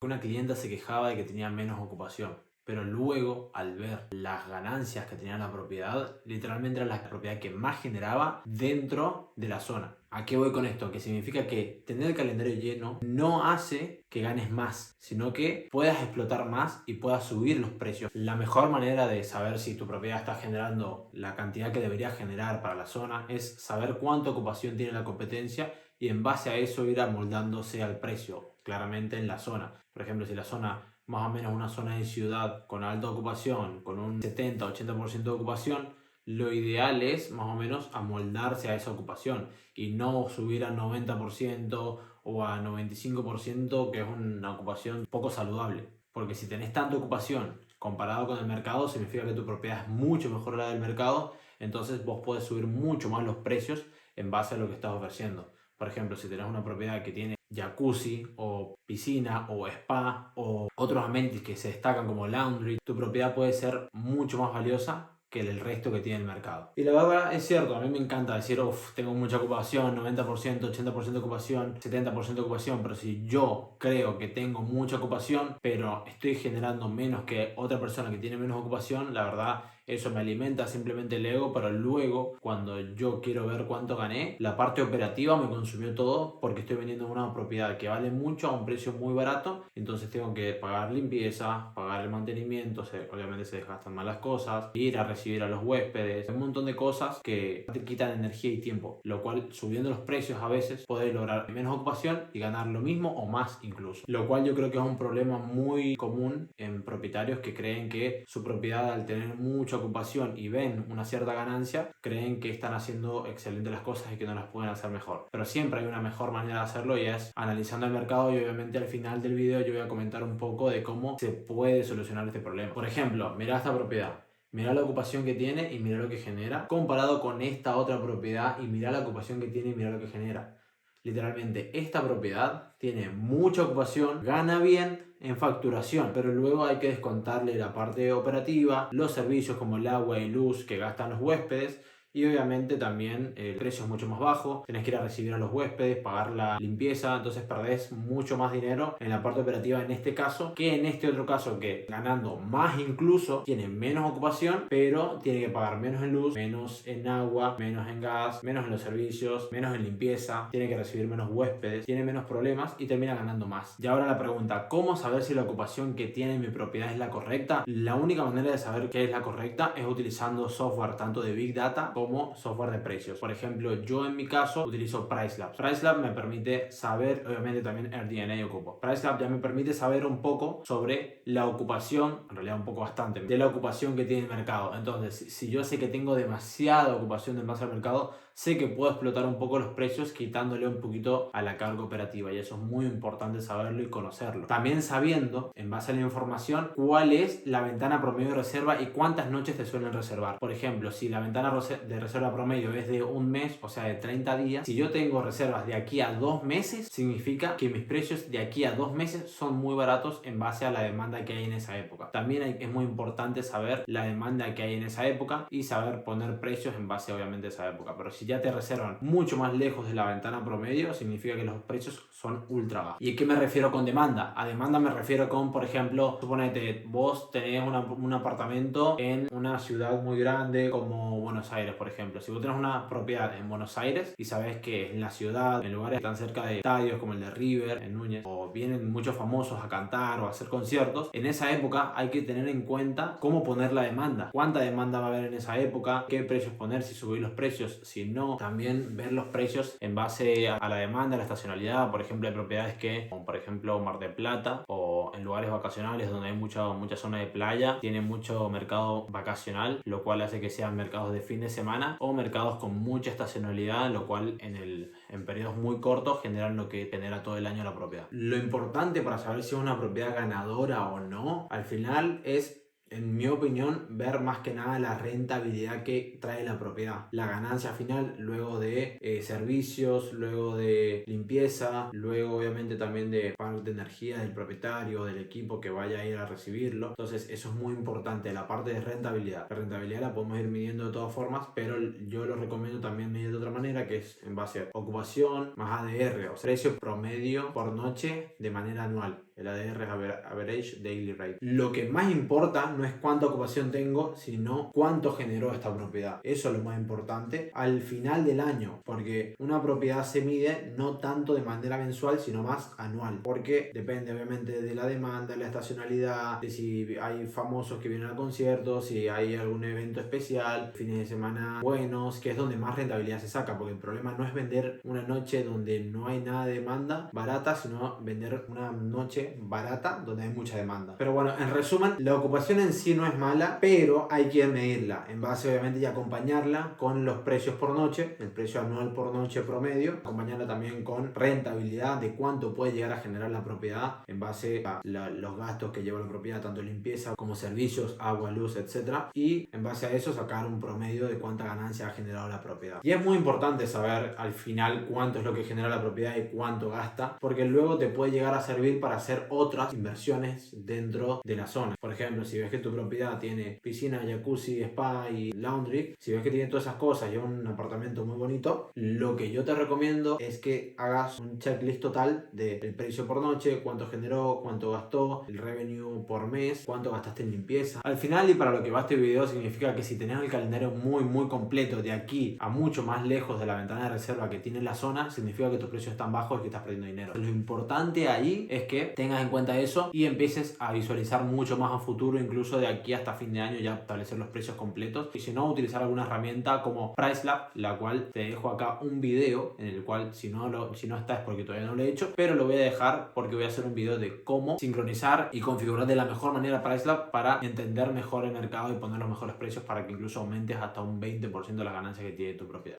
una clienta se quejaba de que tenía menos ocupación. Pero luego, al ver las ganancias que tenía la propiedad, literalmente era la propiedad que más generaba dentro de la zona. ¿A qué voy con esto? Que significa que tener el calendario lleno no hace que ganes más, sino que puedas explotar más y puedas subir los precios. La mejor manera de saber si tu propiedad está generando la cantidad que debería generar para la zona es saber cuánta ocupación tiene la competencia y en base a eso ir amoldándose al precio, claramente en la zona. Por ejemplo, si la zona más o menos una zona de ciudad con alta ocupación, con un 70-80% de ocupación, lo ideal es más o menos amoldarse a esa ocupación y no subir a 90% o a 95%, que es una ocupación poco saludable. Porque si tenés tanta ocupación comparado con el mercado, significa que tu propiedad es mucho mejor que la del mercado, entonces vos podés subir mucho más los precios en base a lo que estás ofreciendo. Por ejemplo, si tenés una propiedad que tiene jacuzzi o piscina o spa o otros amenities que se destacan como laundry, tu propiedad puede ser mucho más valiosa que el resto que tiene el mercado. Y la verdad es cierto, a mí me encanta decir, tengo mucha ocupación, 90%, 80% de ocupación, 70% de ocupación, pero si yo creo que tengo mucha ocupación, pero estoy generando menos que otra persona que tiene menos ocupación, la verdad eso me alimenta simplemente el ego, pero luego cuando yo quiero ver cuánto gané, la parte operativa me consumió todo porque estoy vendiendo una propiedad que vale mucho a un precio muy barato, entonces tengo que pagar limpieza, pagar el mantenimiento, obviamente se desgastan más las cosas, ir a recibir a los huéspedes, un montón de cosas que te quitan energía y tiempo, lo cual subiendo los precios a veces puedes lograr menos ocupación y ganar lo mismo o más incluso, lo cual yo creo que es un problema muy común en propietarios que creen que su propiedad, al tener mucha ocupación y ven una cierta ganancia, creen que están haciendo excelentes las cosas y que no las pueden hacer mejor. Pero siempre hay una mejor manera de hacerlo y es analizando el mercado, y obviamente al final del video yo voy a comentar un poco de cómo se puede solucionar este problema. Por ejemplo, mira esta propiedad. Mira la ocupación que tiene y mira lo que genera comparado con esta otra propiedad y mira la ocupación que tiene y mira lo que genera. Literalmente, esta propiedad tiene mucha ocupación, gana bien en facturación, pero luego hay que descontarle la parte operativa, los servicios como el agua y luz que gastan los huéspedes, y obviamente también el precio es mucho más bajo, tenés que ir a recibir a los huéspedes, pagar la limpieza, entonces perdés mucho más dinero en la parte operativa en este caso que en este otro caso, que ganando más incluso tiene menos ocupación, pero tiene que pagar menos en luz, menos en agua, menos en gas, menos en los servicios, menos en limpieza, tiene que recibir menos huéspedes, tiene menos problemas y termina ganando más. Y ahora la pregunta, ¿cómo saber si la ocupación que tiene mi propiedad es la correcta? La única manera de saber qué es la correcta es utilizando software tanto de Big Data como software de precios. Por ejemplo, yo en mi caso utilizo Pricelab. Pricelab me permite saber, obviamente también AirDNA ocupo. Pricelab ya me permite saber un poco sobre la ocupación, en realidad un poco bastante, de la ocupación que tiene el mercado. Entonces, si yo sé que tengo demasiada ocupación en base al mercado, sé que puedo explotar un poco los precios quitándole un poquito a la carga operativa, y eso es muy importante saberlo y conocerlo. También sabiendo, en base a la información, cuál es la ventana promedio de reserva y cuántas noches te suelen reservar. Por ejemplo, si la ventana de reserva promedio es de un mes, o sea de 30 días, si yo tengo reservas de aquí a 2 meses, significa que mis precios de aquí a 2 meses son muy baratos en base a la demanda que hay en esa época. También es muy importante saber la demanda que hay en esa época y saber poner precios en base obviamente a esa época. Pero si ya te reservan mucho más lejos de la ventana promedio, significa que los precios son ultra bajos. ¿Y a qué me refiero con demanda? A demanda me refiero con, por ejemplo, suponete, vos tenés un apartamento en una ciudad muy grande como Buenos Aires, por ejemplo. Si vos tenés una propiedad en Buenos Aires y sabés que en la ciudad, en lugares tan cerca de estadios como el de River, en Núñez, o vienen muchos famosos a cantar o a hacer conciertos, en esa época hay que tener en cuenta cómo poner la demanda, cuánta demanda va a haber en esa época, qué precios poner, si subir los precios, si no, también ver los precios en base a la demanda, a la estacionalidad. Por ejemplo, hay propiedades que, como por ejemplo Mar del Plata, o en lugares vacacionales donde hay mucha zona de playa, tiene mucho mercado vacacional, lo cual hace que sean mercados de fin de semana o mercados con mucha estacionalidad, lo cual en periodos muy cortos generan lo que genera todo el año la propiedad. Lo importante para saber si es una propiedad ganadora o no, al final es, en mi opinión, ver más que nada la rentabilidad que trae la propiedad, la ganancia final luego de servicios, luego de limpieza, luego obviamente también de pago de energía del propietario, del equipo que vaya a ir a recibirlo. Entonces eso es muy importante, la parte de rentabilidad. La rentabilidad la podemos ir midiendo de todas formas, pero yo lo recomiendo también medir de otra manera, que es en base a ocupación más ADR, o sea, precio promedio por noche de manera anual. El ADR es Average Daily Rate. Lo que más importa no es cuánta ocupación tengo, sino cuánto generó esta propiedad. Eso es lo más importante al final del año, porque una propiedad se mide no tanto de manera mensual, sino más anual, porque depende obviamente de la demanda, la estacionalidad, de si hay famosos que vienen al concierto, si hay algún evento especial, fines de semana buenos, que es donde más rentabilidad se saca, porque el problema no es vender una noche donde no hay nada de demanda barata, sino vender una noche barata donde hay mucha demanda. Pero bueno, en resumen, la ocupación en sí no es mala, pero hay que medirla en base obviamente y acompañarla con los precios por noche, el precio anual por noche promedio, acompañarla también con rentabilidad de cuánto puede llegar a generar la propiedad en base a los gastos que lleva la propiedad, tanto limpieza como servicios, agua, luz, etcétera, y en base a eso sacar un promedio de cuánta ganancia ha generado la propiedad. Y es muy importante saber al final cuánto es lo que genera la propiedad y cuánto gasta, porque luego te puede llegar a servir para hacer otras inversiones dentro de la zona. Por ejemplo, si ves que tu propiedad tiene piscina, jacuzzi, spa y laundry, si ves que tiene todas esas cosas y un apartamento muy bonito, lo que yo te recomiendo es que hagas un checklist total del precio por noche, cuánto generó, cuánto gastó, el revenue por mes, cuánto gastaste en limpieza. Al final, y para lo que va este video, significa que si tenés el calendario muy completo de aquí a mucho más lejos de la ventana de reserva que tiene la zona, significa que tus precios están bajos y que estás perdiendo dinero. Lo importante ahí es que tengas en cuenta eso y empieces a visualizar mucho más a futuro, incluso de aquí hasta fin de año ya establecer los precios completos, y si no, utilizar alguna herramienta como Pricelab, la cual te dejo acá un video en el cual si no está es porque todavía no lo he hecho, pero lo voy a dejar porque voy a hacer un video de cómo sincronizar y configurar de la mejor manera Pricelab para entender mejor el mercado y poner los mejores precios para que incluso aumentes hasta un 20% de las ganancias que tiene tu propiedad.